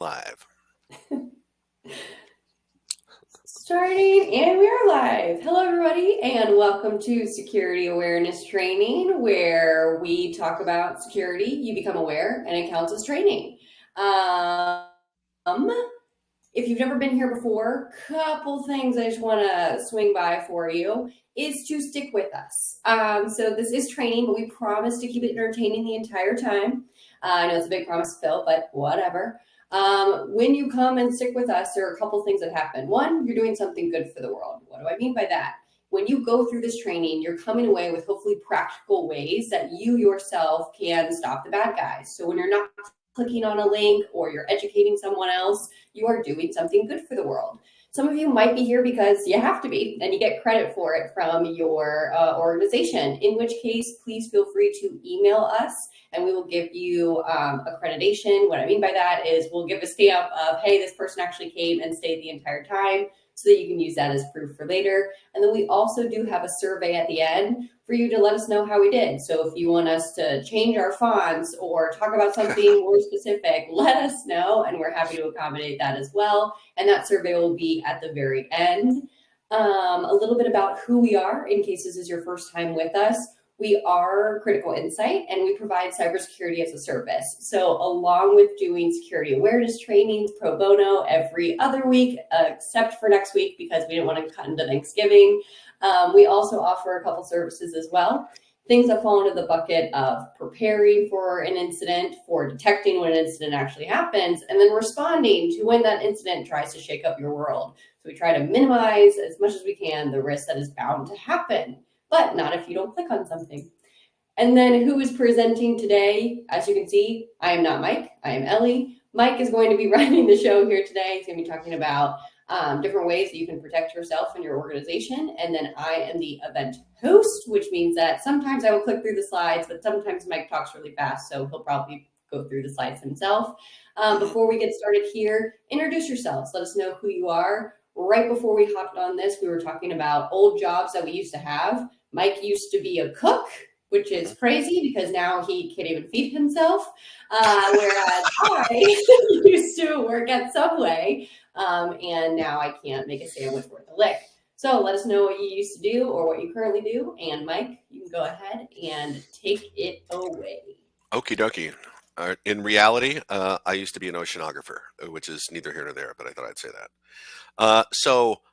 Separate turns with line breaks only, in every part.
Live.
Starting and we are live. Hello, everybody, and welcome to Security Awareness Training, where we talk about security, you become aware, and it counts as training. Um, if you've never been here before, couple things I just want to swing by for you is to stick with us. So this is training, but we promise to keep it entertaining the entire time. I know it's a big promise to fill, but whatever. When you come and stick with us, there are a couple things that happen. One, you're doing something good for the world. What do I mean by that? When you go through this training, you're coming away with hopefully practical ways that you yourself can stop the bad guys. So when you're not clicking on a link or you're educating someone else, you are doing something good for the world. Some of you might be here because you have to be, and you get credit for it from your organization, in which case, please feel free to email us and we will give you accreditation. What I mean by that is we'll give a stamp of, hey, this person actually came and stayed the entire time, so that you can use that as proof for later. And then we also do have a survey at the end for you to let us know how we did. So if you want us to change our fonts or talk about something more specific, let us know, and we're happy to accommodate that as well. And that survey will be at the very end. A little bit about who we are, in case this is your first time with us. We are Critical Insight, and we provide cybersecurity as a service. So along with doing security awareness trainings pro bono every other week, except for next week because we didn't want to cut into Thanksgiving, we also offer a couple services as well. Things that fall into the bucket of preparing for an incident, for detecting when an incident actually happens, and then responding to when that incident tries to shake up your world. So we try to minimize as much as we can the risk that is bound to happen, but not if you don't click on something. And then who is presenting today? As you can see, I am not Mike, I am Ellie. Mike is going to be running the show here today. He's going to be talking about different ways that you can protect yourself and your organization. And then I am the event host, which means that sometimes I will click through the slides, but sometimes Mike talks really fast, so he'll probably go through the slides himself. Before we get started here, introduce yourselves. Let us know who you are. Right before we hopped on this, we were talking about old jobs that we used to have. Mike used to be a cook, which is crazy because now he can't even feed himself. Whereas I used to work at Subway, and now I can't make a sandwich worth a lick. So let us know what you used to do or what you currently do. And Mike, you can go ahead and take it away.
Okie dokie. In reality, I used to be an oceanographer, which is neither here nor there, but I thought I'd say that.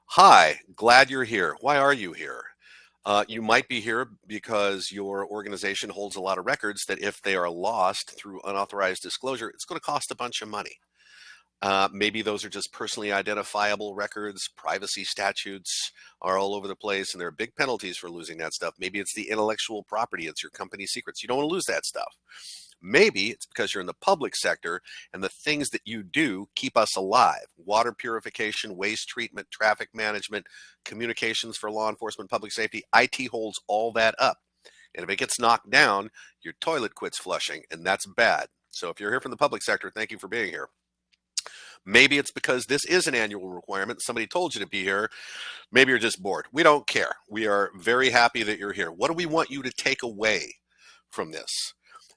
Hi, glad you're here. Why are you here? You might be here because your organization holds a lot of records that if they are lost through unauthorized disclosure, it's going to cost a bunch of money. Maybe those are just personally identifiable records. Privacy statutes are all over the place, and there are big penalties for losing that stuff. Maybe it's the intellectual property. It's your company secrets. You don't want to lose that stuff. Maybe it's because you're in the public sector and the things that you do keep us alive. Water purification, waste treatment, traffic management, communications for law enforcement, public safety. IT holds all that up. And if it gets knocked down, your toilet quits flushing, and that's bad. So if you're here from the public sector, thank you for being here. Maybe it's because this is an annual requirement. Somebody told you to be here. Maybe you're just bored. We don't care. We are very happy that you're here. What do we want you to take away from this?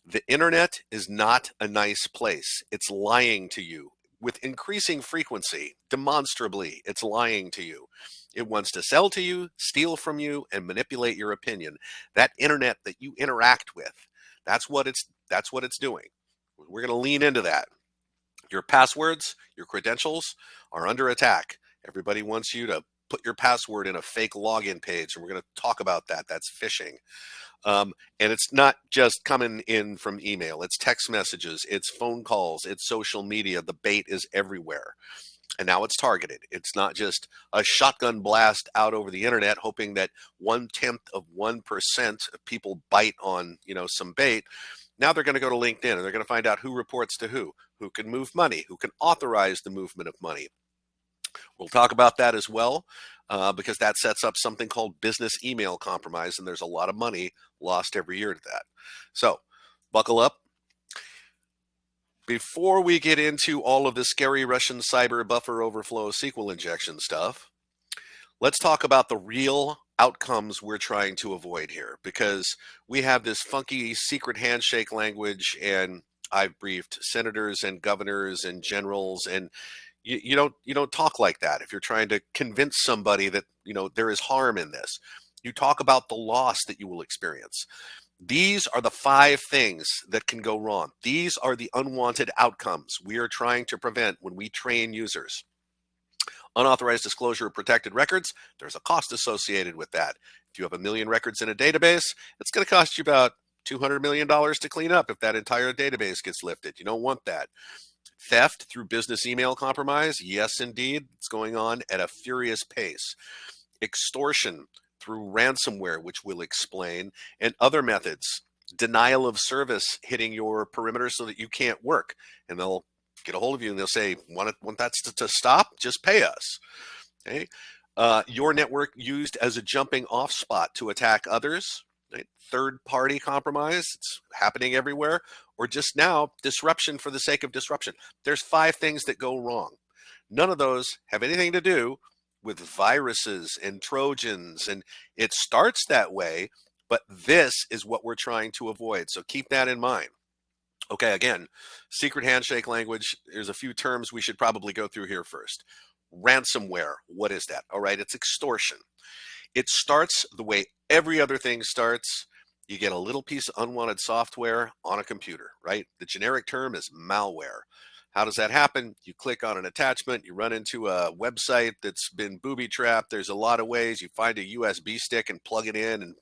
The internet is not a nice place. It's lying to you with increasing frequency. Demonstrably, it's lying to you. It wants to sell to you, steal from you, and manipulate your opinion. That internet that you interact with, that's what it's doing. We're going to lean into that. Your passwords, your credentials are under attack. Everybody wants you to put your password in a fake login page, and we're going to talk about that. That's phishing. And it's not just coming in from email. It's text messages, it's phone calls, it's social media. The bait is everywhere. And now it's targeted. It's not just a shotgun blast out over the internet, hoping that 0.1% of people bite on, some bait. Now they're going to go to LinkedIn and they're going to find out who reports to who can move money, who can authorize the movement of money. We'll talk about that as well, because that sets up something called business email compromise, and there's a lot of money lost every year to that. So buckle up. Before we get into all of the scary Russian cyber buffer overflow SQL injection stuff, let's talk about the real outcomes we're trying to avoid here, because we have this funky secret handshake language and I've briefed senators and governors and generals, and you don't talk like that. If you're trying to convince somebody that there is harm in this, you talk about the loss that you will experience. These are the 5 things that can go wrong. These are the unwanted outcomes we are trying to prevent when we train users. Unauthorized disclosure of protected records, there's a cost associated with that. If you have 1 million records in a database, it's going to cost you about $200 million to clean up if that entire database gets lifted. You don't want that. Theft through business email compromise, yes, indeed, it's going on at a furious pace. Extortion through ransomware, which we'll explain, and other methods. Denial of service hitting your perimeter so that you can't work. And they'll get a hold of you and they'll say, want that to stop? Just pay us. Okay. Your network used as a jumping off spot to attack others. Right? Third party compromise, it's happening everywhere. Or just now, disruption for the sake of disruption. There's 5 things that go wrong. None of those have anything to do with viruses and Trojans, and it starts that way, but this is what we're trying to avoid. So keep that in mind. Okay, again, secret handshake language. There's a few terms we should probably go through here first. Ransomware, what is that? All right, it's extortion. It starts the way every other thing starts. You get a little piece of unwanted software on a computer, right? The generic term is malware. How does that happen? You click on an attachment, you run into a website that's been booby trapped. There's a lot of ways. You find a USB stick and plug it in, and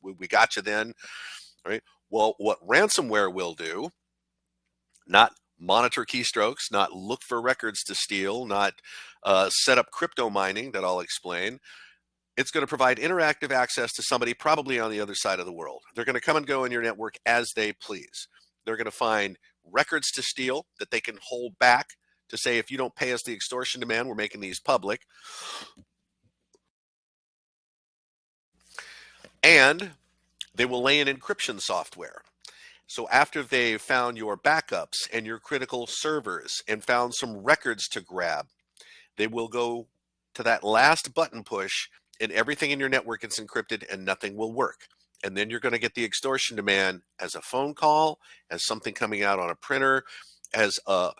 we got you then, right? Well, what ransomware will do, not monitor keystrokes, not look for records to steal, not set up crypto mining that I'll explain. It's going to provide interactive access to somebody probably on the other side of the world. They're going to come and go in your network as they please. They're going to find records to steal that they can hold back to say, if you don't pay us the extortion demand, we're making these public. And they will lay in encryption software. So after they've found your backups and your critical servers and found some records to grab, they will go to that last button push and everything in your network is encrypted and nothing will work. And then you're going to get the extortion demand as a phone call, as something coming out on a printer, as a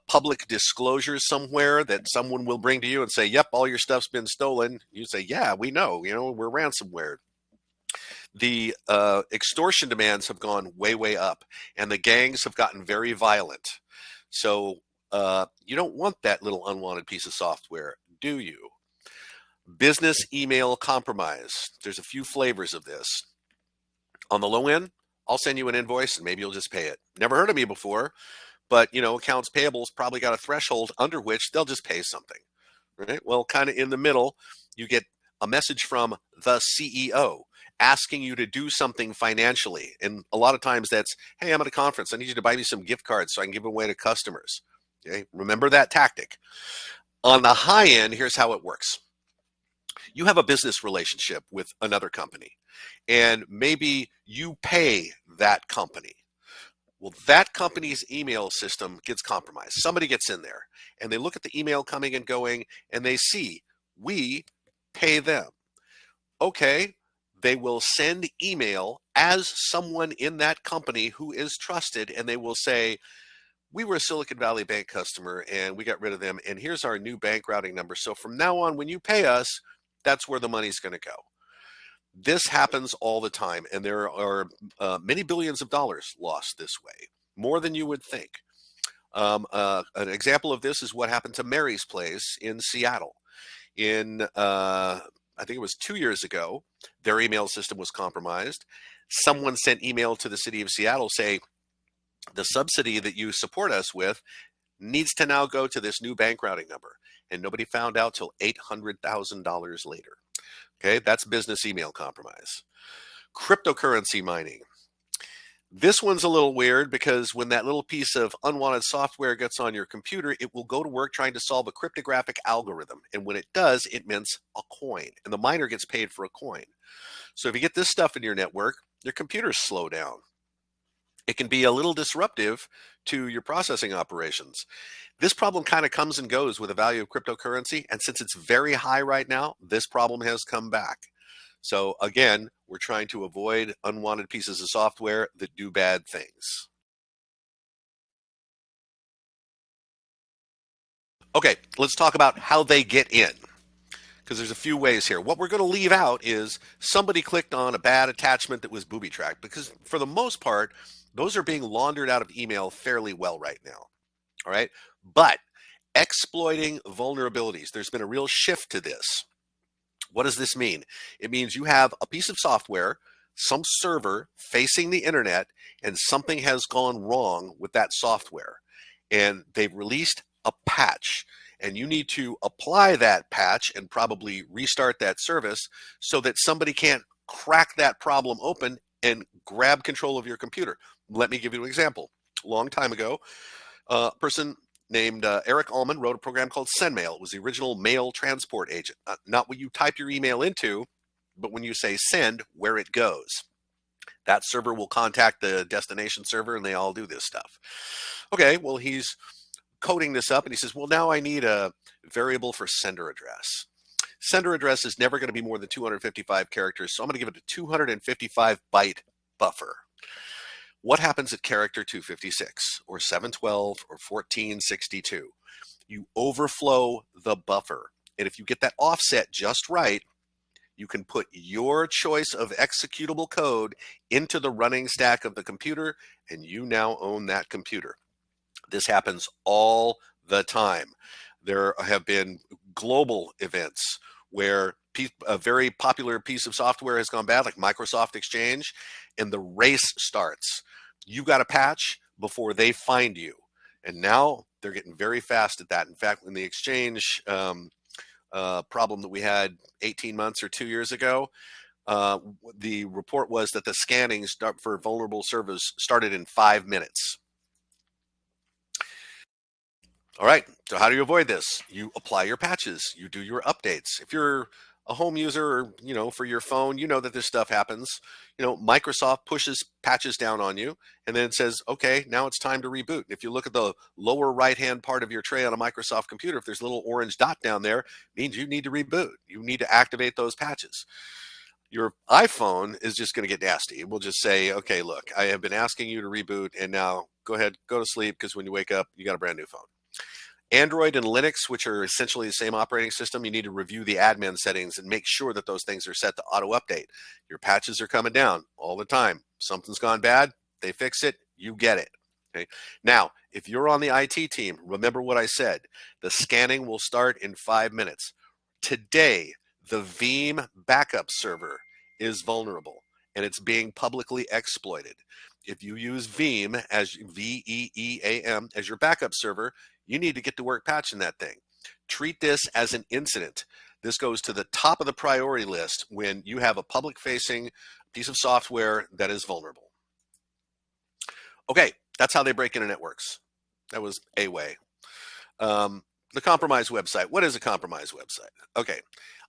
public disclosure somewhere that someone will bring to you and say, yep, all your stuff's been stolen. You say, yeah, we know, we're ransomware. The extortion demands have gone way, way up, and the gangs have gotten very violent. So you don't want that little unwanted piece of software, do you? Business email compromise. There's a few flavors of this. On the low end, I'll send you an invoice and maybe you'll just pay it. Never heard of me before, but accounts payable's probably got a threshold under which they'll just pay something. Right? Well, kind of in the middle, you get a message from the CEO asking you to do something financially. And a lot of times that's, hey, I'm at a conference. I need you to buy me some gift cards so I can give away to customers. Okay, remember that tactic. On the high end, here's how it works. You have a business relationship with another company, and maybe you pay that company. Well, that company's email system gets compromised. Somebody gets in there and they look at the email coming and going and they see we pay them. Okay, they will send email as someone in that company who is trusted, and they will say, we were a Silicon Valley Bank customer and we got rid of them, and here's our new bank routing number. So from now on, when you pay us, that's where the money's going to go. This happens all the time, and there are many billions of dollars lost this way, more than you would think. An example of this is what happened to Mary's Place in Seattle. I think it was 2 years ago, their email system was compromised. Someone sent email to the city of Seattle saying, the subsidy that you support us with needs to now go to this new bank routing number. And nobody found out till $800,000 later. Okay, that's business email compromise. Cryptocurrency mining. This one's a little weird because when that little piece of unwanted software gets on your computer, it will go to work trying to solve a cryptographic algorithm. And when it does, it mints a coin. And the miner gets paid for a coin. So if you get this stuff in your network, your computers slow down. It can be a little disruptive to your processing operations. This problem kind of comes and goes with the value of cryptocurrency. And since it's very high right now, this problem has come back. So again, we're trying to avoid unwanted pieces of software that do bad things. Okay, let's talk about how they get in, because there's a few ways here. What we're going to leave out is somebody clicked on a bad attachment that was booby tracked, because for the most part, those are being laundered out of email fairly well right now. All right. But exploiting vulnerabilities, there's been a real shift to this. What does this mean? It means you have a piece of software, some server facing the internet, and something has gone wrong with that software. And they've released a patch, and you need to apply that patch and probably restart that service so that somebody can't crack that problem open and grab control of your computer. Let me give you an example. A long time ago, a person named Eric Allman wrote a program called SendMail. It was the original mail transport agent. Not what you type your email into, but when you say send, where it goes. That server will contact the destination server, and they all do this stuff. Okay, well, he's coding this up, and he says, well, now I need a variable for sender address. Sender address is never going to be more than 255 characters, so I'm going to give it a 255 byte buffer. What happens at character 256 or 712 or 1462? You overflow the buffer. And if you get that offset just right, you can put your choice of executable code into the running stack of the computer, and you now own that computer. This happens all the time. There have been global events where a very popular piece of software has gone bad, like Microsoft Exchange, and the race starts. You got a patch before they find you. And now they're getting very fast at that. In fact, in the Exchange problem that we had 18 months or 2 years ago, the report was that the scanning for vulnerable servers started in 5 minutes. All right, so how do you avoid this? You apply your patches, you do your updates. If you're a home user or, for your phone, you know that this stuff happens. Microsoft pushes patches down on you and then it says, okay, now it's time to reboot. If you look at the lower right-hand part of your tray on a Microsoft computer, if there's a little orange dot down there, it means you need to reboot. You need to activate those patches. Your iPhone is just going to get nasty. It will just say, okay, look, I have been asking you to reboot and now go ahead, go to sleep, because when you wake up, you got a brand new phone. Android and Linux, which are essentially the same operating system, you need to review the admin settings and make sure that those things are set to auto update. Your patches are coming down all the time. Something's gone bad, they fix it, you get it. Okay. Now, if you're on the IT team, remember what I said. The scanning will start in 5 minutes. Today, the Veeam backup server is vulnerable and it's being publicly exploited. If you use Veeam as VEEAM as your backup server, you need to get to work patching that thing. Treat this as an incident. This goes to the top of the priority list when you have a public-facing piece of software that is vulnerable. Okay, that's how they break into networks. That was a way. The compromised website. What is a compromised website? Okay,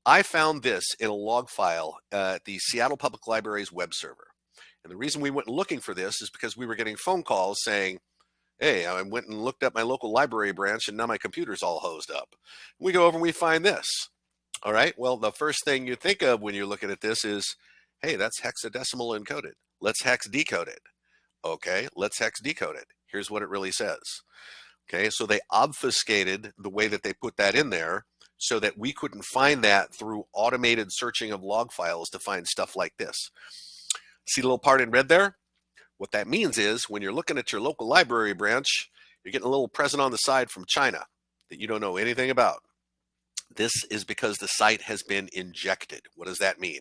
I found this in a log file at the Seattle Public Library's web server. And the reason we went looking for this is because we were getting phone calls saying, hey, I went and looked up my local library branch and now my computer's all hosed up. We go over and we find this. All right, well, the first thing you think of when you're looking at this is, hey, that's hexadecimal encoded. Let's hex decode it. Okay, let's hex decode it. Here's what it really says. Okay, so they obfuscated the way that they put that in there so that we couldn't find that through automated searching of log files to find stuff like this. See the little part in red there? What that means is when you're looking at your local library branch, you're getting a little present on the side from China that you don't know anything about. This is because the site has been injected. What does that mean?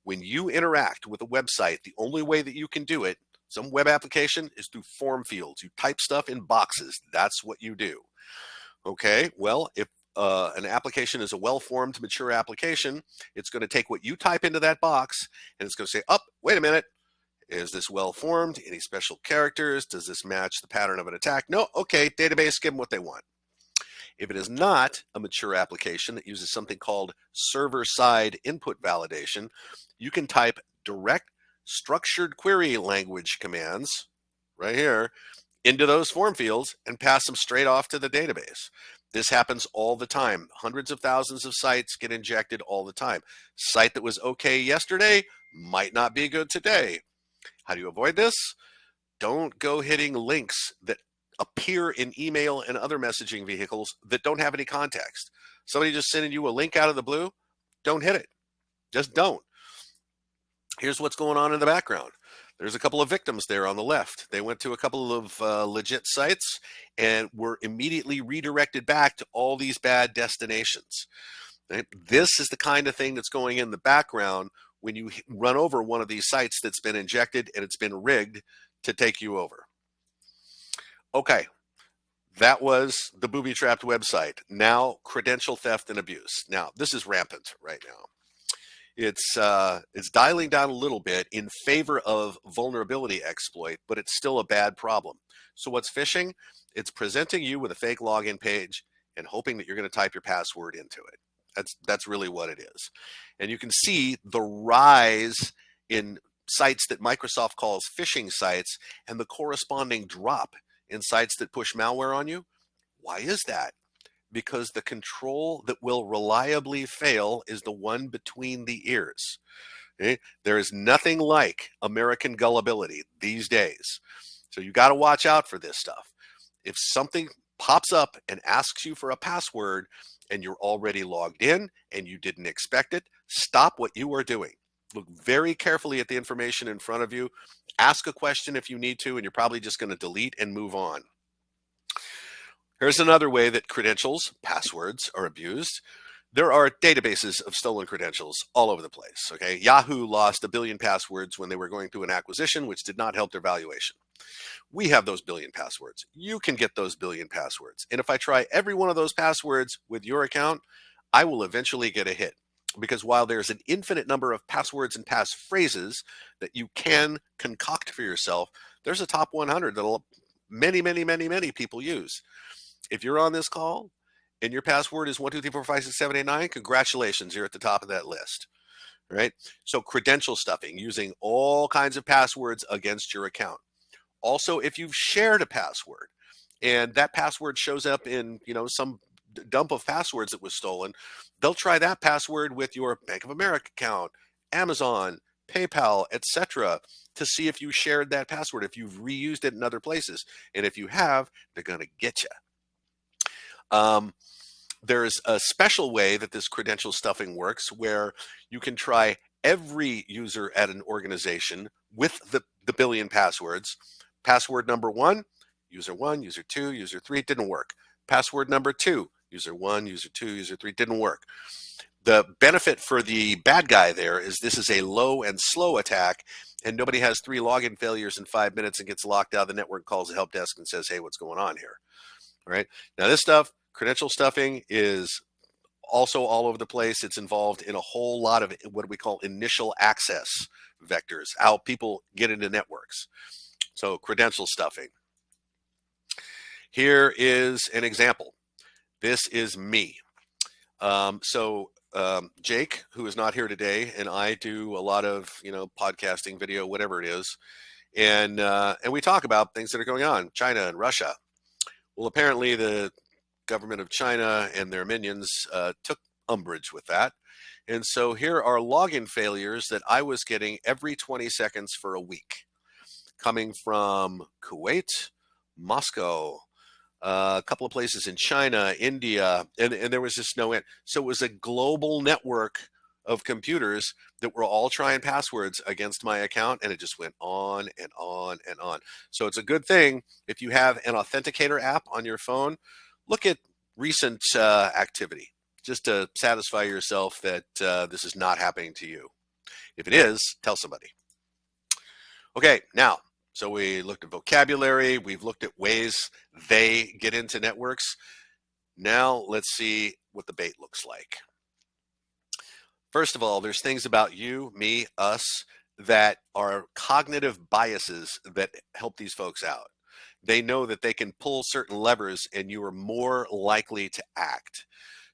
When you interact with a website, the only way that you can do it, some web application, is through form fields. You type stuff in boxes. That's what you do. Okay, well, if an application is a well-formed, mature application, it's going to take what you type into that box and it's going to say, oh, wait a minute. Is this well-formed? Any special characters? Does this match the pattern of an attack? No, okay, database, give them what they want. If it is not a mature application that uses something called server-side input validation, you can type direct structured query language commands right here into those form fields and pass them straight off to the database. This happens all the time. Hundreds of thousands of sites get injected all the time. Site that was okay yesterday might not be good today. How do you avoid this? Don't go hitting links that appear in email and other messaging vehicles that don't have any context. Somebody just sending you a link out of the blue, don't hit it. Just don't. Here's what's going on in the background. There's a couple of victims there on the left. They went to a couple of legit sites and were immediately redirected back to all these bad destinations. Right? This is the kind of thing that's going in the background when you run over one of these sites that's been injected and it's been rigged to take you over. Okay, that was the booby-trapped website. Now, credential theft and abuse. Now, this is rampant right now. It's dialing down a little bit in favor of vulnerability exploit, but it's still a bad problem. So what's phishing? It's presenting you with a fake login page and hoping that you're going to type your password into it. That's really what it is. And you can see the rise in sites that Microsoft calls phishing sites and the corresponding drop in sites that push malware on you. Why is that? Because the control that will reliably fail is the one between the ears. Okay? There is nothing like American gullibility these days. So you got to watch out for this stuff. If something pops up and asks you for a password and you're already logged in and you didn't expect it, stop what you are doing. Look very carefully at the information in front of you. Ask a question if you need to, and you're probably just going to delete and move on. Here's another way that credentials, passwords, are abused. There are databases of stolen credentials all over the place. Okay, Yahoo lost 1 billion passwords when they were going through an acquisition, which did not help their valuation. We have those 1 billion passwords. You can get those 1 billion passwords. And if I try every one of those passwords with your account, I will eventually get a hit. Because while there's an infinite number of passwords and passphrases that you can concoct for yourself, there's a top 100 that many people use. If you're on this call and your password is 123456789, congratulations, you're at the top of that list. Right? So credential stuffing, using all kinds of passwords against your account. Also, if you've shared a password and that password shows up in, some dump of passwords that was stolen, they'll try that password with your Bank of America account, Amazon, PayPal, etc., to see if you shared that password, if you've reused it in other places. And if you have, they're going to get you. There's a special way that this credential stuffing works where you can try every user at an organization with the 1 billion passwords. Password number 1, user 1, user 2, user 3, didn't work. Password number 2, user 1, user 2, user 3, didn't work. The benefit for the bad guy there is this is a low and slow attack, and nobody has 3 login failures in 5 minutes and gets locked out of the network, calls the help desk and says, hey, what's going on here? All right. Now this stuff, credential stuffing, is also all over the place. It's involved in a whole lot of what we call initial access vectors, how people get into networks. So credential stuffing. Here is an example. This is me. Jake, who is not here today, and I do a lot of podcasting, video, whatever it is, and we talk about things that are going on, China and Russia. Well, apparently the government of China and their minions took umbrage with that. And so here are login failures that I was getting every 20 seconds for a week, coming from Kuwait, Moscow, a couple of places in China, India, and there was just no end. So it was a global network of computers that were all trying passwords against my account, and it just went on and on and on. So it's a good thing if you have an authenticator app on your phone, look at recent activity just to satisfy yourself that this is not happening to you. If it is, tell somebody. Okay, now, so we looked at vocabulary, we've looked at ways they get into networks. Now let's see what the bait looks like. First of all, there's things about you, me, us that are cognitive biases that help these folks out. They know that they can pull certain levers and you are more likely to act.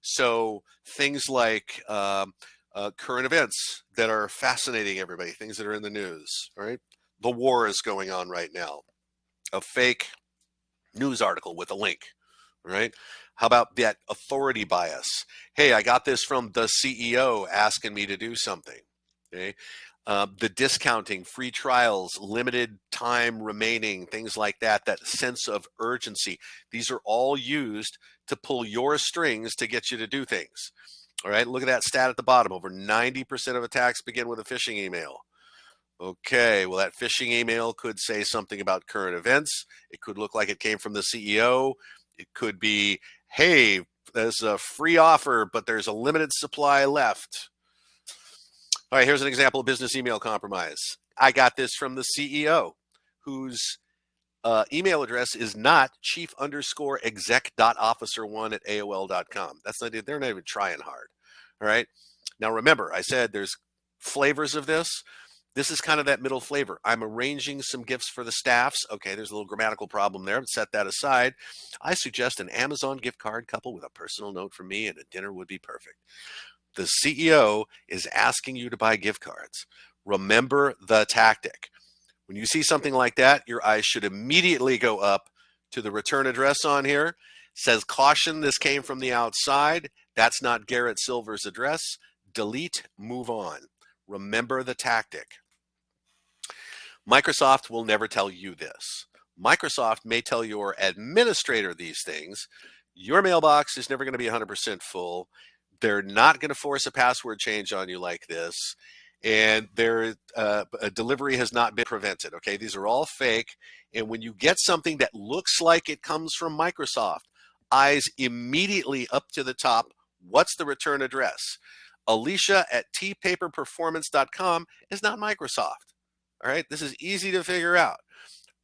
So things like current events that are fascinating everybody, things that are in the news, right? The war is going on right now. A fake news article with a link, right? How about that authority bias? Hey, I got this from the CEO asking me to do something. Okay. The discounting, free trials, limited time remaining, things like that, that sense of urgency. These are all used to pull your strings to get you to do things. All right, look at that stat at the bottom. Over 90% of attacks begin with a phishing email. Okay, well, that phishing email could say something about current events. It could look like it came from the CEO. It could be, hey, there's a free offer, but there's a limited supply left. All right, here's an example of business email compromise. I got this from the CEO, whose email address is not chief_exec.officer1 at AOL.com. That's not, they're not even trying hard. All right. Now remember, I said there's flavors of this. This is kind of that middle flavor. I'm arranging some gifts for the staffs. Okay, there's a little grammatical problem there, but set that aside. I suggest an Amazon gift card coupled with a personal note from me, and a dinner would be perfect. The CEO is asking you to buy gift cards. Remember the tactic. When you see something like that, your eyes should immediately go up to the return address on here. It says, caution, this came from the outside. That's not Garrett Silver's address. Delete, move on. Remember the tactic. Microsoft will never tell you this. Microsoft may tell your administrator these things. Your mailbox is never going to be 100% full. They're not going to force a password change on you like this. And their delivery has not been prevented. Okay, these are all fake. And when you get something that looks like it comes from Microsoft, eyes immediately up to the top. What's the return address? Alicia at tpaperperformance.com is not Microsoft. All right, this is easy to figure out.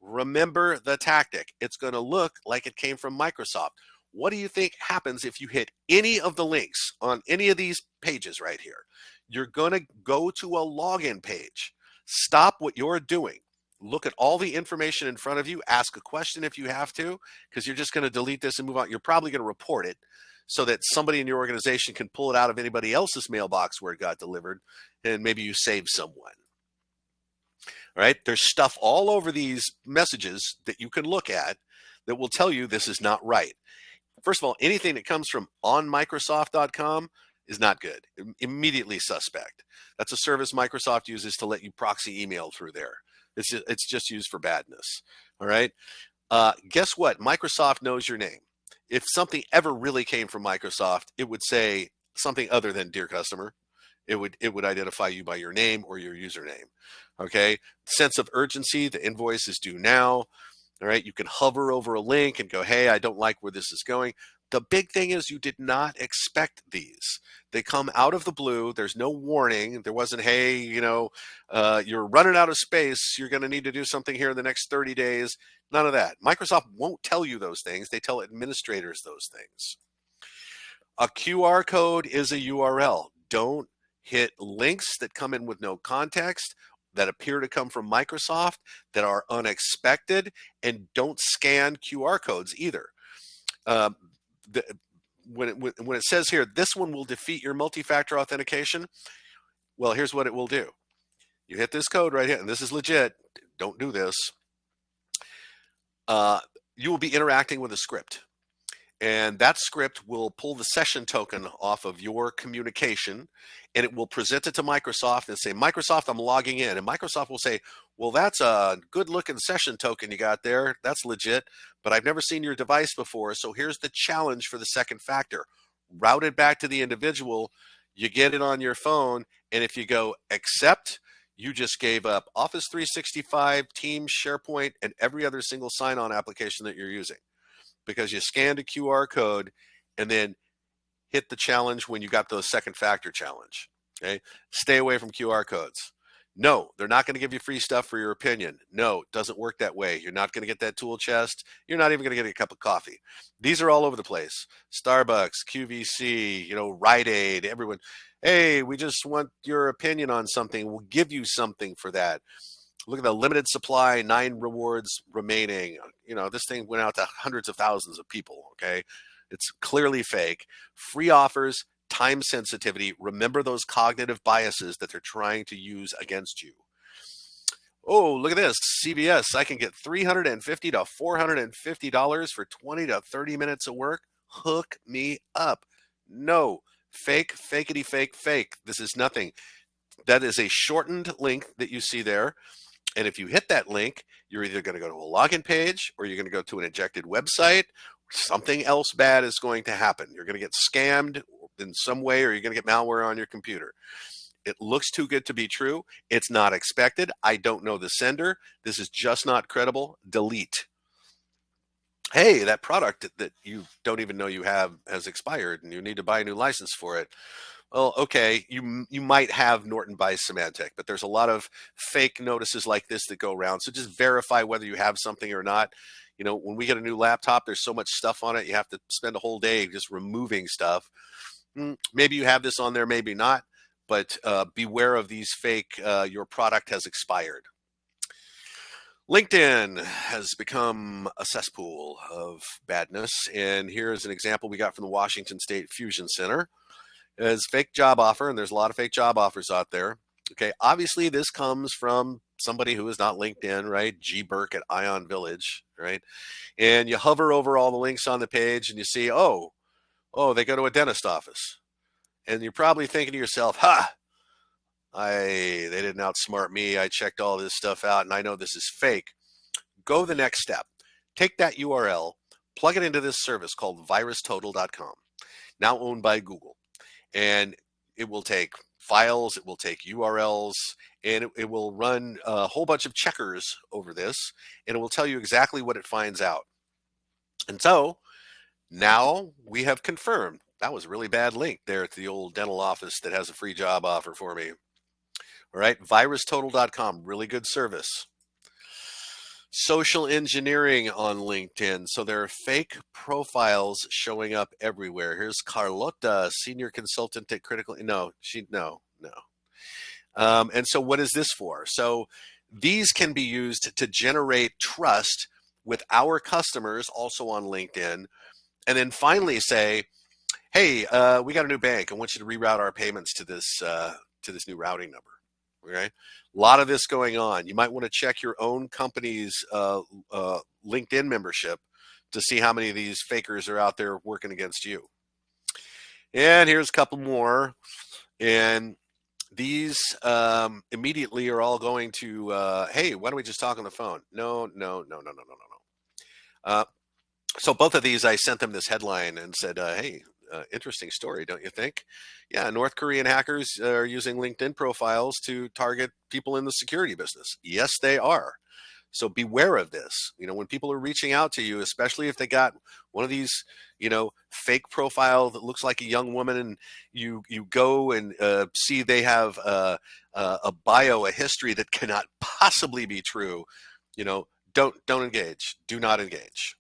Remember the tactic. It's going to look like it came from Microsoft. What do you think happens if you hit any of the links on any of these pages right here? You're going to go to a login page. Stop what you're doing. Look at all the information in front of you. Ask a question if you have to, because you're just going to delete this and move on. You're probably going to report it so that somebody in your organization can pull it out of anybody else's mailbox where it got delivered, and maybe you save someone. All right, there's stuff all over these messages that you can look at that will tell you this is not right. First of all, anything that comes from onmicrosoft.com is not good. Immediately suspect. That's a service Microsoft uses to let you proxy email through there. It's just used for badness. All right. Guess what? Microsoft knows your name. If something ever really came from Microsoft, it would say something other than "Dear Customer." It would identify you by your name or your username. Okay. Sense of urgency. The invoice is due now. All right, you can hover over a link and go, hey, I don't like where this is going. The big thing is you did not expect these. They come out of the blue. There's no warning. There wasn't, hey, you're running out of space. You're going to need to do something here in the next 30 days. None of that. Microsoft won't tell you those things. They tell administrators those things. A QR code is a URL. Don't hit links that come in with no context, that appear to come from Microsoft, that are unexpected, and don't scan QR codes either. When it says here, this one will defeat your multi-factor authentication, well, here's what it will do. You hit this code right here, and this is legit. Don't do this. You will be interacting with a script. And that script will pull the session token off of your communication, and it will present it to Microsoft and say, Microsoft, I'm logging in. And Microsoft will say, well, that's a good looking session token you got there. That's legit, but I've never seen your device before. So here's the challenge for the second factor. Route it back to the individual. You get it on your phone. And if you go accept, you just gave up Office 365, Teams, SharePoint, and every other single sign-on application that you're using, because you scanned a QR code and then hit the challenge when you got the second factor challenge. Okay, stay away from QR codes. No, they're not going to give you free stuff for your opinion. No, it doesn't work that way. You're not going to get that tool chest. You're not even going to get a cup of coffee. These are all over the place. Starbucks, QVC, Rite Aid, everyone. Hey, we just want your opinion on something. We'll give you something for that. Look at the limited supply, 9 rewards remaining. This thing went out to hundreds of thousands of people. Okay. It's clearly fake. Free offers, time sensitivity. Remember those cognitive biases that they're trying to use against you. Oh, look at this. CVS, I can get $350 to $450 for 20 to 30 minutes of work. Hook me up. No, fake, fakety, fake, fake. This is nothing. That is a shortened link that you see there. And if you hit that link, you're either going to go to a login page or you're going to go to an injected website. Something else bad is going to happen. You're going to get scammed in some way, or you're going to get malware on your computer. It looks too good to be true. It's not expected. I don't know the sender. This is just not credible. Delete. Hey, that product that you don't even know you have has expired and you need to buy a new license for it. Well, okay, you might have Norton by Symantec, but there's a lot of fake notices like this that go around. So just verify whether you have something or not. You know, when we get a new laptop, there's so much stuff on it, you have to spend a whole day just removing stuff. Maybe you have this on there, maybe not, but beware of these fake, your product has expired. LinkedIn has become a cesspool of badness. And here's an example we got from the Washington State Fusion Center. It's fake job offer, and there's a lot of fake job offers out there. Okay, obviously this comes from somebody who is not LinkedIn, right? G. Burke at Ion Village, right? And you hover over all the links on the page and you see, oh, they go to a dentist office. And you're probably thinking to yourself, they didn't outsmart me. I checked all this stuff out and I know this is fake. Go the next step. Take that URL, plug it into this service called virustotal.com, now owned by Google. And it will take files, it will take URLs, and it will run a whole bunch of checkers over this, and it will tell you exactly what it finds out. And so now we have confirmed that was a really bad link there at the old dental office that has a free job offer for me. All right, virustotal.com, really good service. Social engineering on LinkedIn. So there are fake profiles showing up everywhere. Here's Carlota, senior consultant at Critical. No. And so what is this for? So these can be used to generate trust with our customers also on LinkedIn. And then finally say, hey, we got a new bank. I want you to reroute our payments to this new routing number. Okay, a lot of this going on. You might want to check your own company's LinkedIn membership to see how many of these fakers are out there working against you. And here's a couple more. And these immediately are all going to, hey, why don't we just talk on the phone? No. So both of these, I sent them this headline and said, hey, interesting story, don't you think? Yeah, North Korean hackers are using LinkedIn profiles to target people in the security business. Yes, they are. So beware of this. You know, when people are reaching out to you, especially if they got one of these, fake profile that looks like a young woman, and you go and see they have a bio, a history that cannot possibly be true. Don't engage. Do not engage.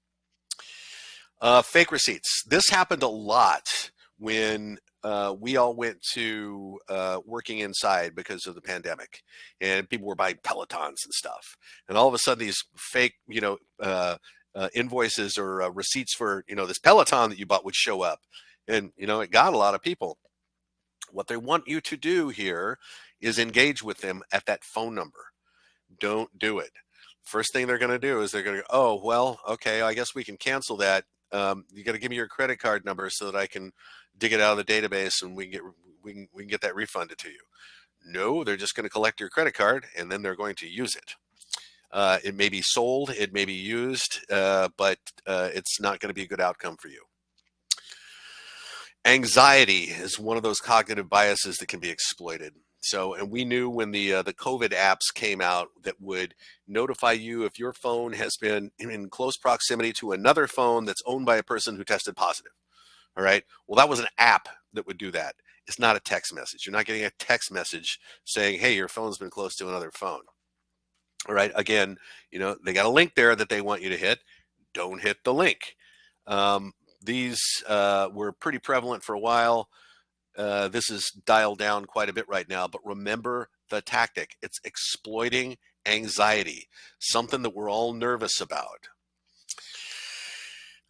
Fake receipts. This happened a lot when we all went to working inside because of the pandemic, and people were buying Pelotons and stuff. And all of a sudden, these fake, invoices or receipts for this Peloton that you bought would show up, and it got a lot of people. What they want you to do here is engage with them at that phone number. Don't do it. First thing they're going to do is they're going to go, oh, well, okay, I guess we can cancel that. You got to give me your credit card number so that I can dig it out of the database and we can get that refunded to you. No, they're just going to collect your credit card and then they're going to use it. It may be sold, it may be used, but it's not going to be a good outcome for you. Anxiety is one of those cognitive biases that can be exploited. So, and we knew when the COVID apps came out that would notify you if your phone has been in close proximity to another phone that's owned by a person who tested positive. All right. Well, that was an app that would do that. It's not a text message. You're not getting a text message saying, hey, your phone's been close to another phone. All right. Again, they got a link there that they want you to hit. Don't hit the link. These were pretty prevalent for a while. This is dialed down quite a bit right now, but remember the tactic. It's exploiting anxiety, something that we're all nervous about.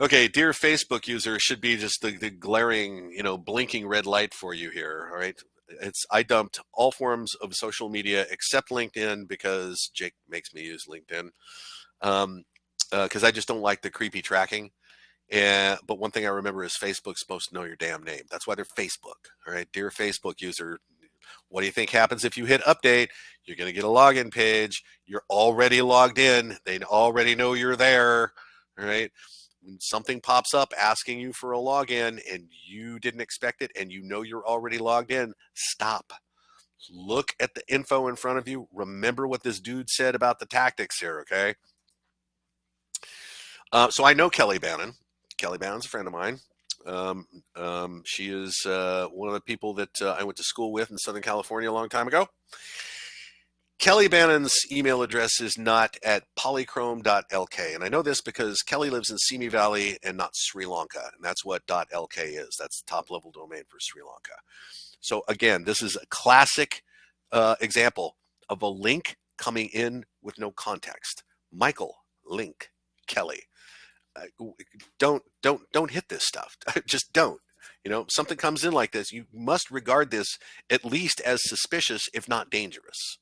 Okay, dear Facebook user should be just the glaring, blinking red light for you here, all right? I dumped all forms of social media except LinkedIn because Jake makes me use LinkedIn because I just don't like the creepy tracking. But one thing I remember is Facebook's supposed to know your damn name. That's why they're Facebook. All right, dear Facebook user, What do you think happens if you hit update? You're going to get a login page. You're already logged in. They already know you're there, right? When something pops up asking you for a login and you didn't expect it and you know you're already logged in, stop. Look at the info in front of you. Remember what this dude said about the tactics here, okay? So I know Kelly Bannon. Kelly Bannon's a friend of mine. She is one of the people that I went to school with in Southern California a long time ago. Kelly Bannon's email address is not at polychrome.lk. And I know this because Kelly lives in Simi Valley and not Sri Lanka. And that's what .lk is. That's the top level domain for Sri Lanka. So again, this is a classic example of a link coming in with no context. Michael, link, Kelly. Don't hit this stuff. Just don't. You know, something comes in like this, you must regard this at least as suspicious, if not dangerous.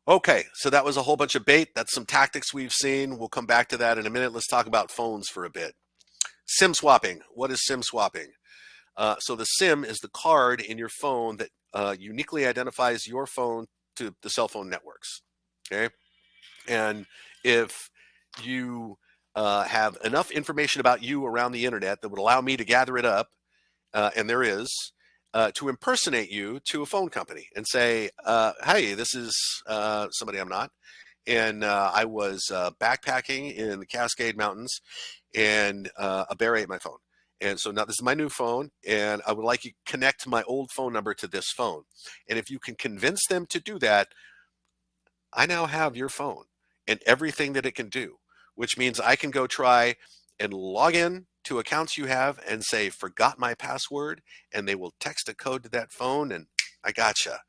Okay, so that was a whole bunch of bait. That's some tactics we've seen. We'll come back to that in a minute. Let's talk about phones for a bit. SIM swapping. What is SIM swapping? So the SIM is the card in your phone that uniquely identifies your phone to the cell phone networks. Okay, and if you have enough information about you around the internet that would allow me to gather it up, and there is, to impersonate you to a phone company and say, hey, this is somebody I'm not. And I was backpacking in the Cascade Mountains and a bear ate my phone. And so now this is my new phone, and I would like you to connect my old phone number to this phone. And if you can convince them to do that, I now have your phone and everything that it can do, which means I can go try and log in to accounts you have and say, forgot my password, and they will text a code to that phone, and I gotcha.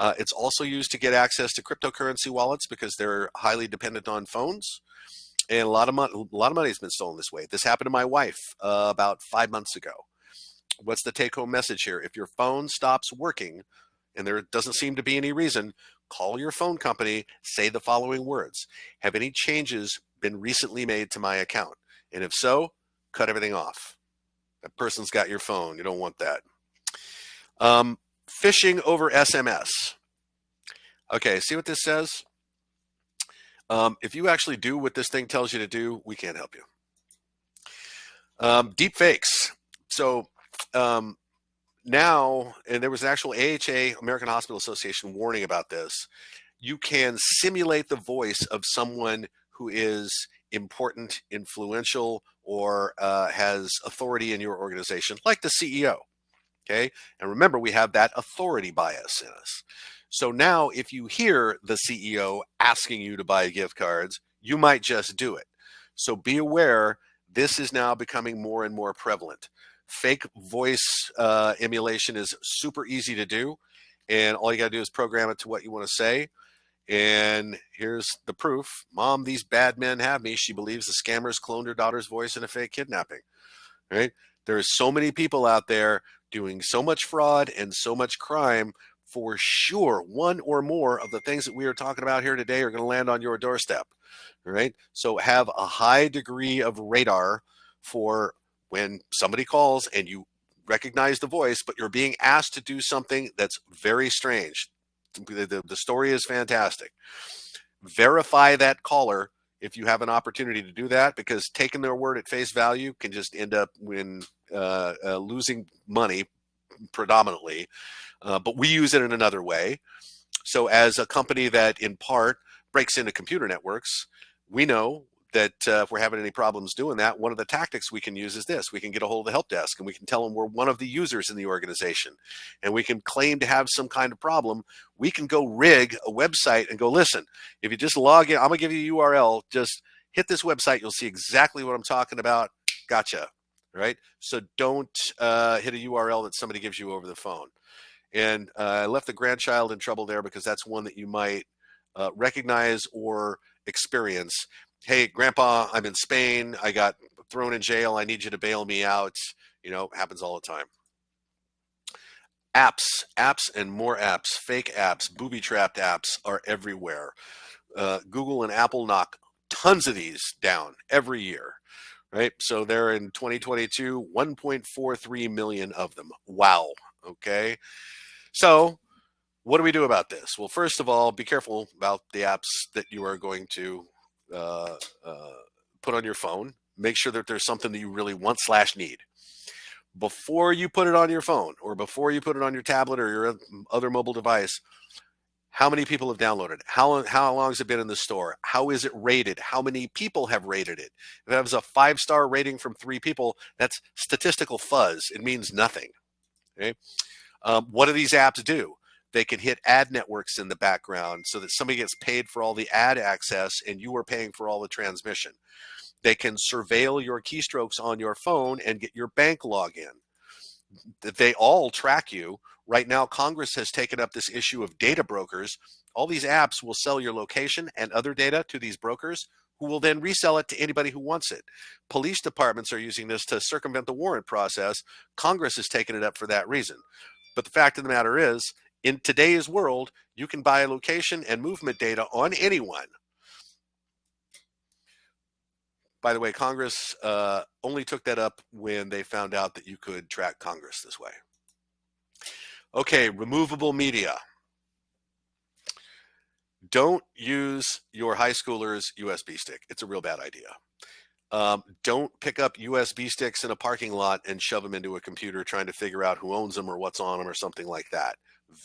It's also used to get access to cryptocurrency wallets because they're highly dependent on phones. And a lot of money has been stolen this way. This happened to my wife about 5 months ago. What's the take-home message here? If your phone stops working, and there doesn't seem to be any reason, call your phone company, say the following words. Have any changes been recently made to my account? And if so, cut everything off. That person's got your phone. You don't want that. Phishing over SMS. Okay, see what this says? If you actually do what this thing tells you to do, we can't help you. Deep fakes. So now, and there was an actual AHA, American Hospital Association, warning about this. You can simulate the voice of someone who is important, influential, or has authority in your organization, like the CEO. Okay, and remember, we have that authority bias in us. So now, if you hear the CEO asking you to buy gift cards, you might just do it. So be aware, this is now becoming more and more prevalent. Fake voice emulation is super easy to do, and all you got to do is program it to what you want to say. And here's the proof. Mom, these bad men have me. She believes the scammers cloned her daughter's voice in a fake kidnapping. Right? There's so many people out there doing so much fraud and so much crime. For sure, one or more of the things that we are talking about here today are going to land on your doorstep. Right? So have a high degree of radar for when somebody calls and you recognize the voice, but you're being asked to do something that's very strange. The story is fantastic. Verify that caller if you have an opportunity to do that, because taking their word at face value can just end up in losing money predominantly. But we use it in another way. So as a company that in part breaks into computer networks, we know that if we're having any problems doing that, one of the tactics we can use is this. We can get a hold of the help desk and we can tell them we're one of the users in the organization, and we can claim to have some kind of problem. We can go rig a website and go, listen, if you just log in, I'm going to give you a URL, just hit this website. You'll see exactly what I'm talking about. Gotcha. Right? So don't hit a URL that somebody gives you over the phone. And I left the grandchild in trouble there because that's one that you might recognize or experience. Hey, Grandpa, I'm in Spain. I got thrown in jail. I need you to bail me out. You know, happens all the time. Apps and more apps, fake apps, booby-trapped apps are everywhere. Google and Apple knock tons of these down every year, right? So they're in 2022, 1.43 million of them. Wow. Okay. So what do we do about this? Well, first of all, be careful about the apps that you are going to uh, uh, put on your phone. Make sure that there's something that you really want slash need. Before you put it on your phone or before you put it on your tablet or your other mobile device, how many people have downloaded it? How long has it been in the store? How is it rated? How many people have rated it? If it has a 5-star rating from 3 people, that's statistical fuzz. It means nothing. Okay. What do these apps do? They can hit ad networks in the background so that somebody gets paid for all the ad access and you are paying for all the transmission. They can surveil your keystrokes on your phone and get your bank login. They all track you. Right now, Congress has taken up this issue of data brokers. All these apps will sell your location and other data to these brokers who will then resell it to anybody who wants it. Police departments are using this to circumvent the warrant process. Congress has taken it up for that reason. But the fact of the matter is, in today's world, you can buy location and movement data on anyone. By the way, Congress only took that up when they found out that you could track Congress this way. Okay, removable media. Don't use your high schooler's USB stick. It's a real bad idea. Don't pick up USB sticks in a parking lot and shove them into a computer trying to figure out who owns them or what's on them or something like that.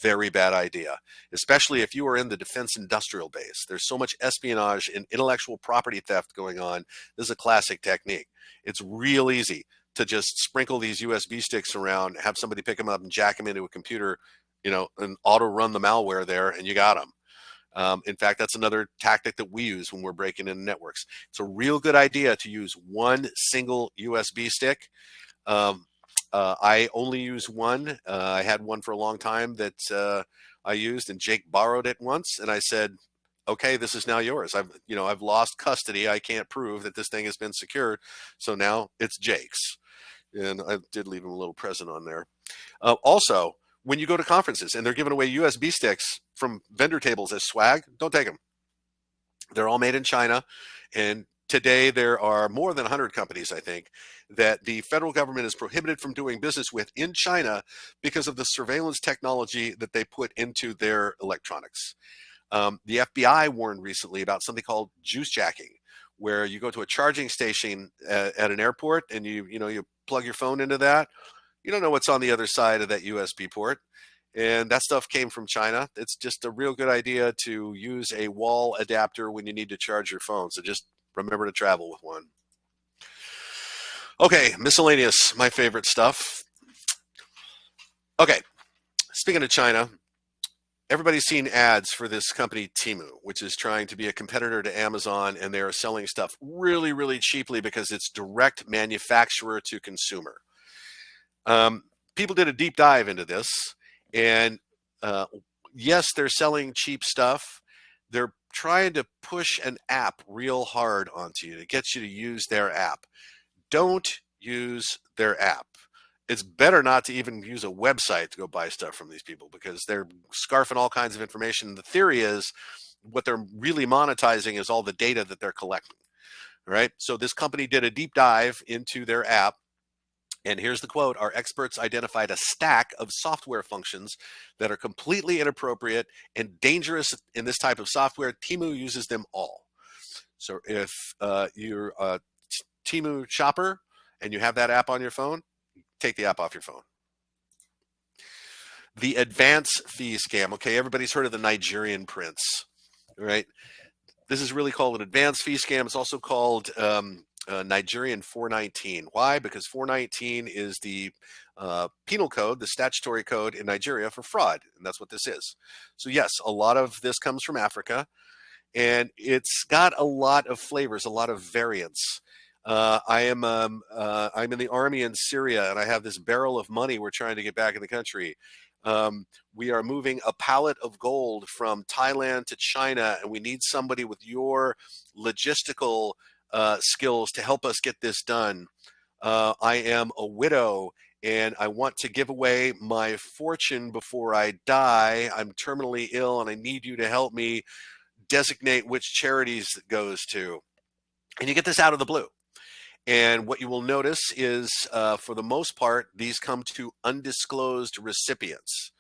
Very bad idea, especially if you are in the defense industrial base. There's so much espionage and intellectual property theft going on. This is a classic technique. It's real easy to just sprinkle these USB sticks around, have somebody pick them up and jack them into a computer, and auto run the malware there, and you got them. In fact, that's another tactic that we use when we're breaking into networks. It's a real good idea to use one single USB stick. I only use one. I had one for a long time that I used, and Jake borrowed it once, and I said, "Okay, this is now yours. I've lost custody. I can't prove that this thing has been secured, so now it's Jake's." And I did leave him a little present on there. Also, when you go to conferences and they're giving away USB sticks from vendor tables as swag, don't take them. They're all made in China. And today there are more than 100 companies, I think, that the federal government is prohibited from doing business with in China because of the surveillance technology that they put into their electronics. The FBI warned recently about something called juice jacking, where you go to a charging station at an airport and you plug your phone into that. You don't know what's on the other side of that USB port. And that stuff came from China. It's just a real good idea to use a wall adapter when you need to charge your phone. So just remember to travel with one. Okay, miscellaneous, my favorite stuff. Okay, speaking of China, everybody's seen ads for this company Temu, which is trying to be a competitor to Amazon, and they are selling stuff really, really cheaply because it's direct manufacturer to consumer. People did a deep dive into this, and yes, they're selling cheap stuff. They're trying to push an app real hard onto you to get you to use their app. Don't use their app. It's better not to even use a website to go buy stuff from these people because they're scarfing all kinds of information. The theory is what they're really monetizing is all the data that they're collecting. Right? So this company did a deep dive into their app. And here's the quote: "Our experts identified a stack of software functions that are completely inappropriate and dangerous in this type of software. Temu uses them all." So if you're a Temu shopper and you have that app on your phone, take the app off your phone. The advance fee scam. Okay, everybody's heard of the Nigerian prince, right? This is really called an advance fee scam. It's also called Nigerian 419. Why? Because 419 is the penal code, the statutory code in Nigeria for fraud, and that's what this is. So yes, a lot of this comes from Africa, and it's got a lot of flavors, a lot of variants. I'm in the army in Syria, and I have this barrel of money we're trying to get back in the country. We are moving a pallet of gold from Thailand to China, and we need somebody with your logistical skills to help us get this done. I am a widow, and I want to give away my fortune before I die. I'm terminally ill, and I need you to help me designate which charities it goes to. And you get this out of the blue. And what you will notice is, for the most part, these come to undisclosed recipients.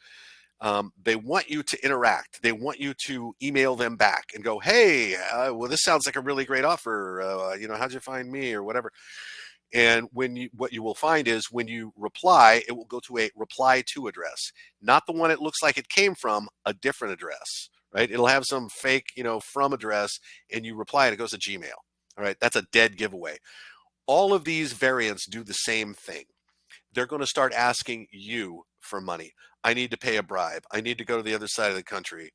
They want you to interact. They want you to email them back and go, "Hey, well, this sounds like a really great offer. How'd you find me or whatever?" And what you will find is when you reply, it will go to a reply to address, not the one it looks like it came from, a different address, right? It'll have some fake, from address, and you reply and it goes to Gmail. All right, that's a dead giveaway. All of these variants do the same thing. They're going to start asking you for money. I need to pay a bribe. I need to go to the other side of the country.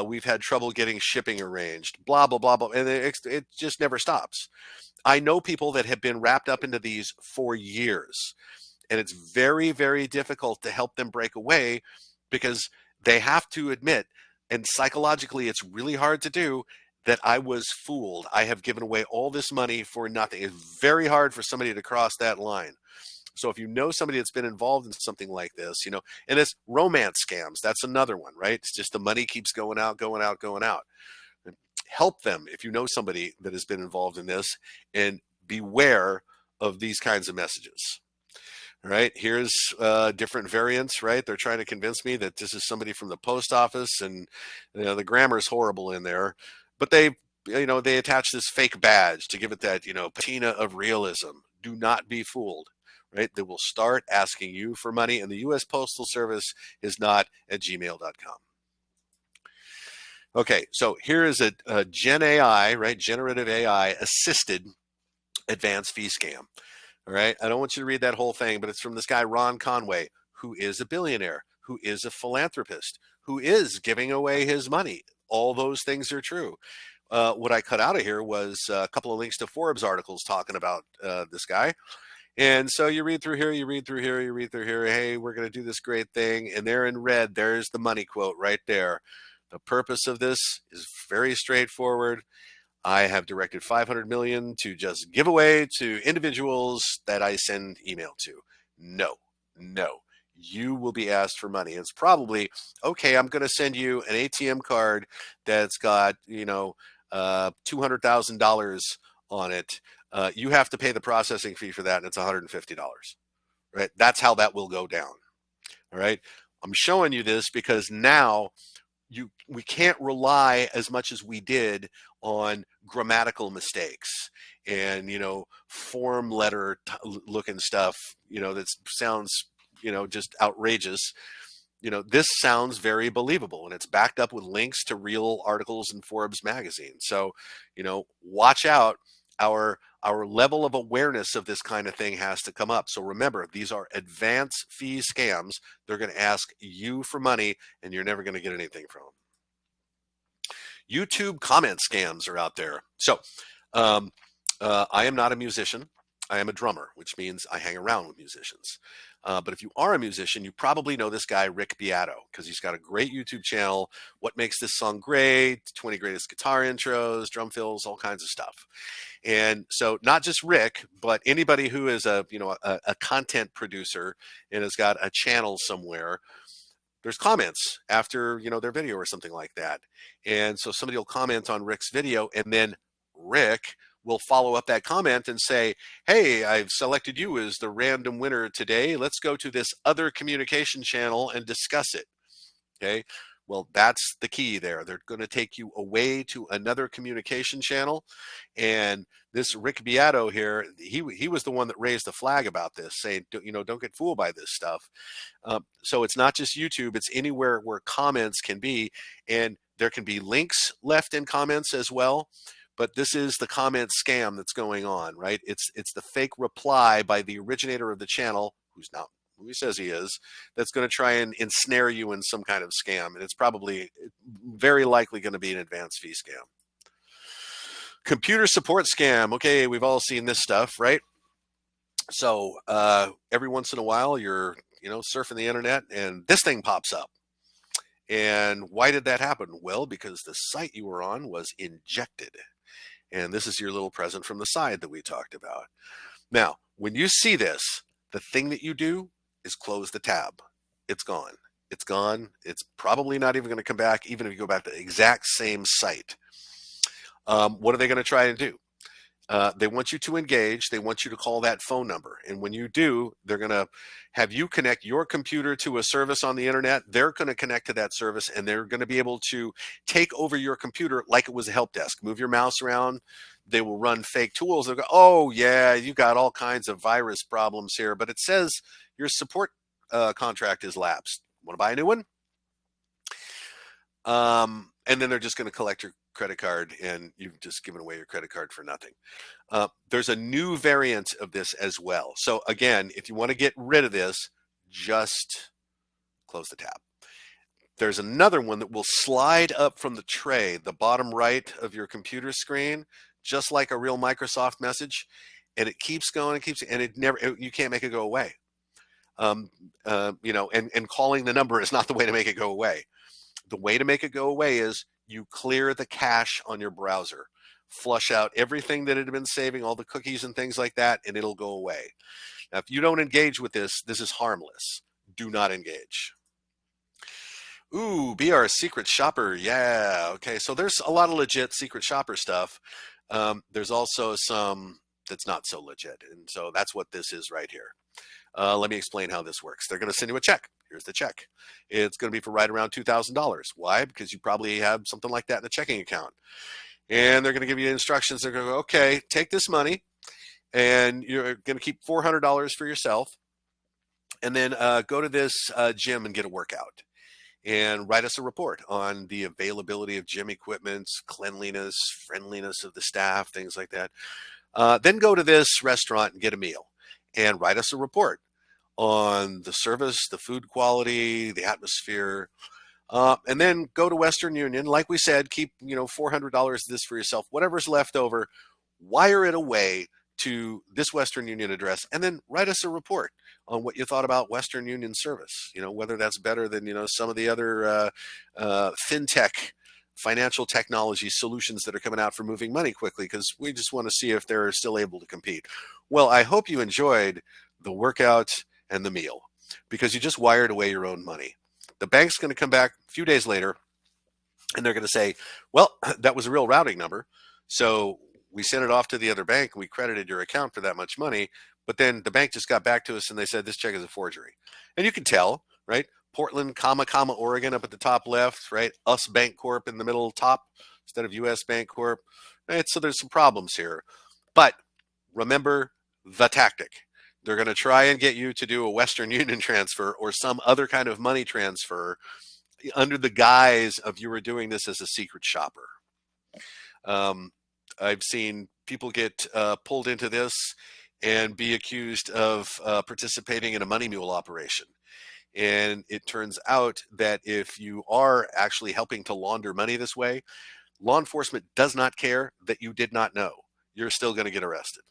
We've had trouble getting shipping arranged. Blah blah blah blah, and it just never stops. I know people that have been wrapped up into these for years, and it's very, very difficult to help them break away because they have to admit, and psychologically, it's really hard to do, that I was fooled. I have given away all this money for nothing. It's very hard for somebody to cross that line. So if you know somebody that's been involved in something like this, and it's romance scams, that's another one, right? It's just the money keeps going out, going out, going out. Help them if you know somebody that has been involved in this, and beware of these kinds of messages. All right, here's different variants, right? They're trying to convince me that this is somebody from the post office, and the grammar is horrible in there, but they attach this fake badge to give it that patina of realism. Do not be fooled, right? They will start asking you for money, and the U.S. Postal Service is not at gmail.com. Okay, so here is a Gen AI, right? Generative AI assisted advanced fee scam. All right, I don't want you to read that whole thing, but it's from this guy, Ron Conway, who is a billionaire, who is a philanthropist, who is giving away his money. All those things are true. What I cut out of here was a couple of links to Forbes articles talking about this guy. And so you read through here, you read through here, you read through here. Hey, we're going to do this great thing. And there in red, there's the money quote right there. The purpose of this is very straightforward. I have directed 500 million to just give away to individuals that I send email to. No, no. You will be asked for money. It's probably, okay, I'm going to send you an ATM card that's got, $200,000 on it. You have to pay the processing fee for that, and it's $150, right? That's how that will go down. All right. I'm showing you this because now we can't rely as much as we did on grammatical mistakes and form letter looking stuff that sounds just outrageous. This sounds very believable, and it's backed up with links to real articles in Forbes magazine. So watch out. Our level of awareness of this kind of thing has to come up. So remember, these are advance fee scams. They're going to ask you for money, and you're never going to get anything from them. YouTube comment scams are out there. So I am not a musician. I am a drummer, which means I hang around with musicians. But if you are a musician, you probably know this guy, Rick Beato, because he's got a great YouTube channel. What makes this song great? 20 greatest guitar intros, drum fills, all kinds of stuff. And so not just Rick, but anybody who is a content producer and has got a channel somewhere, there's comments after their video or something like that. And so somebody will comment on Rick's video, and then Rick will follow up that comment and say, hey, I've selected you as the random winner today. Let's go to this other communication channel and discuss it. Okay. Well, that's the key there. They're going to take you away to another communication channel. And this Rick Beato here, he was the one that raised the flag about this, saying, don't get fooled by this stuff. So it's not just YouTube, it's anywhere where comments can be. And there can be links left in comments as well. But this is the comment scam that's going on, right? It's the fake reply by the originator of the channel, who's not who he says he is, that's going to try and ensnare you in some kind of scam. And it's probably very likely going to be an advanced fee scam. Computer support scam. Okay, we've all seen this stuff, right? So every once in a while, you're surfing the internet, and this thing pops up. And why did that happen? Well, because the site you were on was injected. And this is your little present from the side that we talked about. Now, when you see this, the thing that you do is close the tab. It's gone. It's gone. It's probably not even going to come back, even if you go back to the exact same site. What are they going to try and do? They want you to engage. They want you to call that phone number. And when you do, they're going to have you connect your computer to a service on the internet. They're going to connect to that service, and they're going to be able to take over your computer like it was a help desk. Move your mouse around. They will run fake tools. They'll go, oh, yeah, you got all kinds of virus problems here, but it says your support contract is lapsed. Want to buy a new one? And then they're just going to collect your credit card, and you've just given away your credit card for nothing. There's a new variant of this as well. So again, if you want to get rid of this, just close the tab. There's another one that will slide up from the tray, the bottom right of your computer screen, just like a real Microsoft message, and it keeps going, and it never, you can't make it go away. And calling the number is not the way to make it go away. The way to make it go away is you clear the cache on your browser, flush out everything that it had been saving, all the cookies and things like that, and it'll go away. Now, if you don't engage with this, this is harmless. Do not engage. Ooh, be our secret shopper. Yeah. Okay. So there's a lot of legit secret shopper stuff. There's also some that's not so legit. And so that's what this is right here. Let me explain how this works. They're going to send you a check. Here's the check. It's going to be for right around $2,000. Why? Because you probably have something like that in a checking account. And they're going to give you instructions. They're going to go, okay, take this money, and you're going to keep $400 for yourself, and then go to this gym and get a workout, and write us a report on the availability of gym equipment, cleanliness, friendliness of the staff, things like that. Then go to this restaurant and get a meal, and write us a report on the service, the food quality, the atmosphere, and then go to Western Union. Like we said, keep $400 of this for yourself. Whatever's left over, wire it away to this Western Union address, and then write us a report on what you thought about Western Union service. Whether that's better than some of the other fintech financial technology solutions that are coming out for moving money quickly, because we just want to see if they're still able to compete. Well, I hope you enjoyed the workout and the meal, because you just wired away your own money. The bank's going to come back a few days later, and they're going to say, well, that was a real routing number, so we sent it off to the other bank, we credited your account for that much money, but then the bank just got back to us and they said this check is a forgery. And you can tell, right? Portland, Oregon up at the top left, right? Us Bank Corp in the middle top instead of US Bank Corp, right? So there's some problems here. But remember the tactic. They're going to try and get you to do a Western Union transfer or some other kind of money transfer under the guise of you were doing this as a secret shopper. I've seen people get pulled into this and be accused of participating in a money mule operation. And it turns out that if you are actually helping to launder money this way, law enforcement does not care that you did not know. You're still going to get arrested.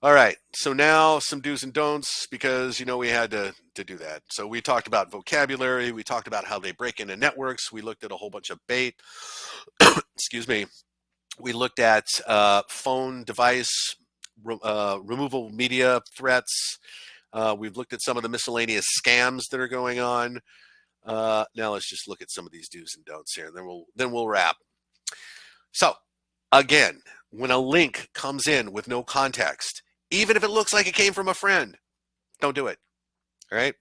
All right, so now some do's and don'ts, because we had to do that. So we talked about vocabulary, we talked about how they break into networks, we looked at a whole bunch of bait. Excuse me. We looked at phone device removal media threats. We've looked at some of the miscellaneous scams that are going on. Now let's just look at some of these do's and don'ts here, and then we'll wrap. So again, when a link comes in with no context, even if it looks like it came from a friend, don't do it. All right.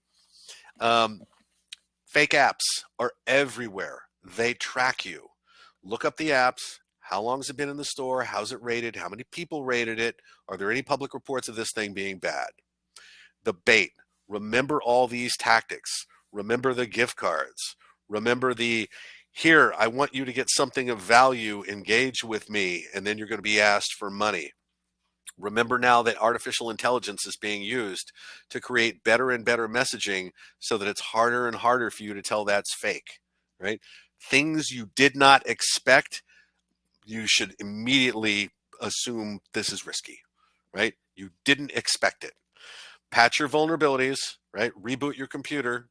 Fake apps are everywhere. They track you. Look up the apps. How long has it been in the store? How's it rated? How many people rated it? Are there any public reports of this thing being bad? The bait. Remember all these tactics. Remember the gift cards. Remember here, I want you to get something of value, engage with me, and then you're going to be asked for money. Remember now that artificial intelligence is being used to create better and better messaging so that it's harder and harder for you to tell that's fake, right? Things you did not expect, you should immediately assume this is risky, right? You didn't expect it. Patch your vulnerabilities, right? Reboot your computer.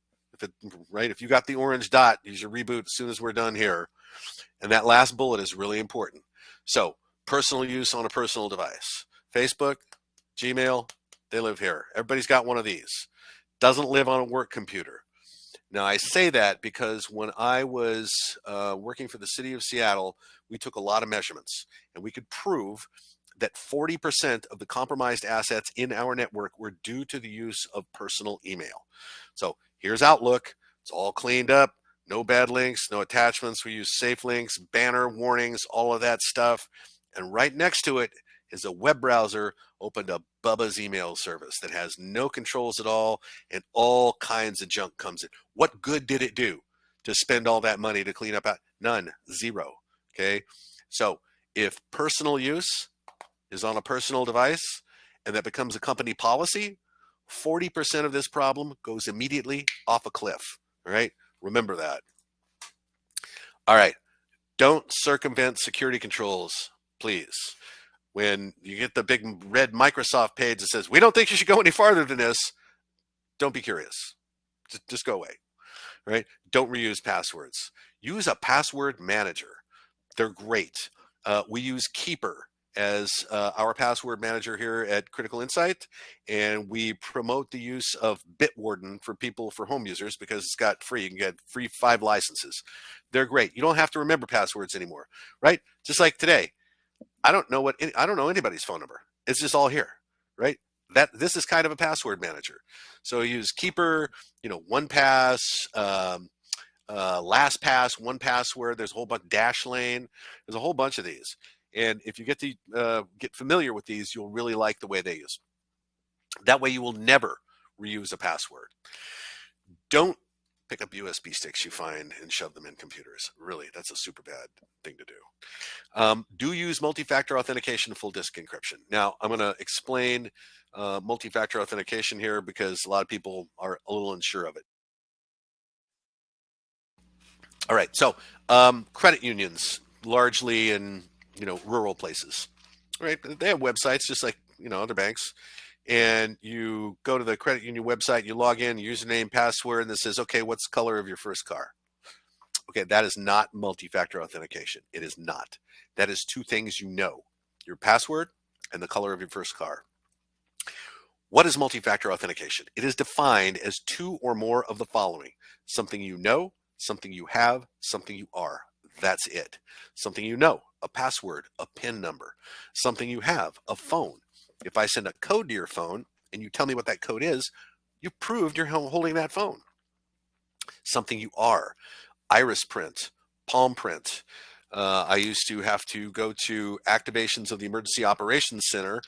If you got the orange dot, use your reboot as soon as we're done here. And that last bullet is really important. So personal use on a personal device. Facebook, Gmail, they live here. Everybody's got one of these. Doesn't live on a work computer. Now, I say that because when I was working for the city of Seattle, we took a lot of measurements and we could prove that 40% of the compromised assets in our network were due to the use of personal email. So here's Outlook. It's all cleaned up. No bad links, no attachments. We use safe links, banner warnings, all of that stuff. And right next to it is a web browser opened up Bubba's email service that has no controls at all, and all kinds of junk comes in. What good did it do to spend all that money to clean up? None, zero. Okay. So if personal use is on a personal device and that becomes a company policy, 40% of this problem goes immediately off a cliff. All right. Remember that. All right. Don't circumvent security controls, please. When you get the big red Microsoft page that says, we don't think you should go any farther than this, don't be curious. Just go away. Right? Don't reuse passwords. Use a password manager. They're great. We use Keeper as our password manager here at Critical Insight, and we promote the use of Bitwarden for people, for home users, because it's got free. You can get free 5 licenses. They're great. You don't have to remember passwords anymore, right? Just like today, I don't know anybody's phone number. It's just all here, right? This is kind of a password manager. So use Keeper, OnePass, LastPass, OnePassword. There's a whole bunch, Dashlane. There's a whole bunch of these. And if you get to get familiar with these, you'll really like the way they use. That way, you will never reuse a password. Don't pick up USB sticks you find and shove them in computers. Really, that's a super bad thing to do. Do use multi-factor authentication, full disk encryption. Now, I'm going to explain multi-factor authentication here because a lot of people are a little unsure of it. All right, so credit unions, largely in rural places, right? They have websites just like other banks, and you go to the credit union website, you log in, username, password, and it says, okay, what's the color of your first car? Okay, that is not multi-factor authentication. It is not. That is two things your password and the color of your first car. What is multi-factor authentication? It is defined as two or more of the following: something you know, something you have, something you are. That's it. Something you know, a password, a PIN number. Something you have, a phone. If I send a code to your phone and you tell me what that code is, you proved you're holding that phone. Something you are, iris print, palm print. I used to have to go to activations of the Emergency Operations Center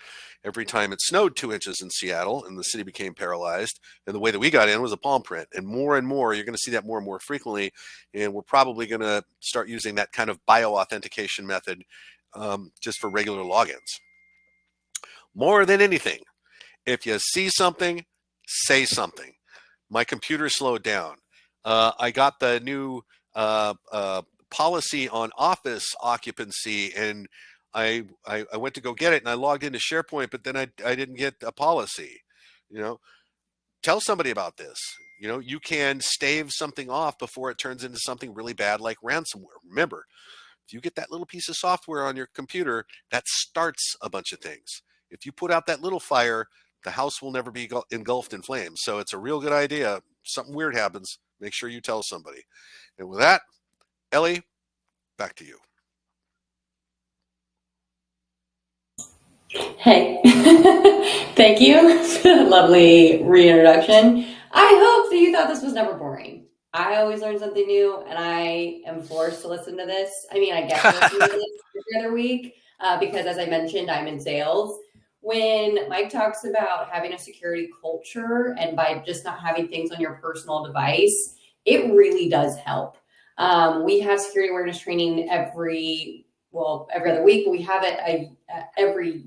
every time it snowed 2 inches in Seattle and the city became paralyzed. And the way that we got in was a palm print. And more, you're going to see that more and more frequently. And we're probably going to start using that kind of bio-authentication method just for regular logins. More than anything, if you see something, say something. My computer slowed down. I got the new policy on office occupancy, and I went to go get it, and I logged into SharePoint, but then I didn't get a policy. Tell somebody about this. You can stave something off before it turns into something really bad like ransomware. Remember, if you get that little piece of software on your computer, that starts a bunch of things. If you put out that little fire, the house will never be engulfed in flames. So it's a real good idea. If something weird happens, make sure you tell somebody. And with that, Ellie, back to you.
Hey, thank you for that lovely reintroduction. I hope that you thought this was never boring. I always learn something new, and I am forced to listen to this. I mean, I get to listen to this every other week because, as I mentioned, I'm in sales. When Mike talks about having a security culture and by just not having things on your personal device, it really does help. We have security awareness training every other week, but we have it every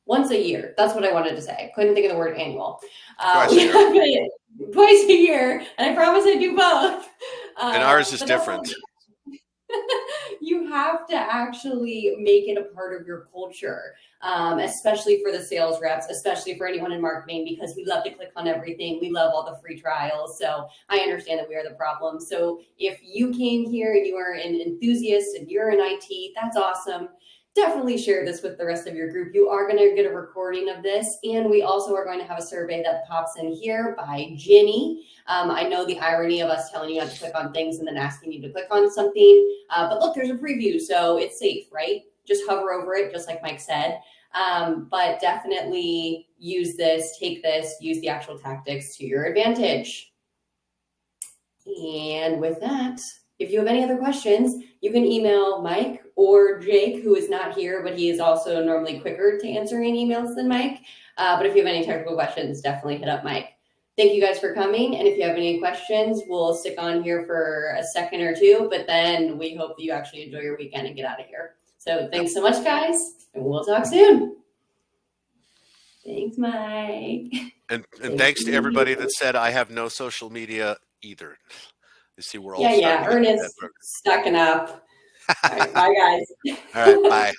once a year. That's what I wanted to say. Couldn't think of the word annual.
Twice a
We
year.
have it twice a year, and I promise I do both.
And ours is
But that's all.
different.
You have to actually make it a part of your culture, especially for the sales reps, especially for anyone in marketing, because we love to click on everything. We love all the free trials. So I understand that we are the problem. So if you came here and you are an enthusiast and you're in IT, that's awesome. definitely share this with the rest of your group. You are going to get a recording of this, and we also are going to have a survey that pops in here by Ginny. I know the irony of us telling you not to click on things and then asking you to click on something, but look, there's a preview, so it's safe, right? Just hover over it, just like Mike said. But definitely use this, take this, use the actual tactics to your advantage. And with that, if you have any other questions, you can email Mike or Jake, who is not here, but he is also normally quicker to answering emails than Mike. But if you have any technical questions, definitely hit up Mike. Thank you guys for coming. And if you have any questions, we'll stick on here for a second or two, but then we hope that you actually enjoy your weekend and get out of here. So thanks so much, guys, and we'll talk soon. Thanks, Mike.
And
Thank
thanks to everybody
you.
that said I have no social media either. You see, we're all
Yeah,
starting to get through that
Ernest
program.
stacking up. All right, bye, guys.
All right, bye.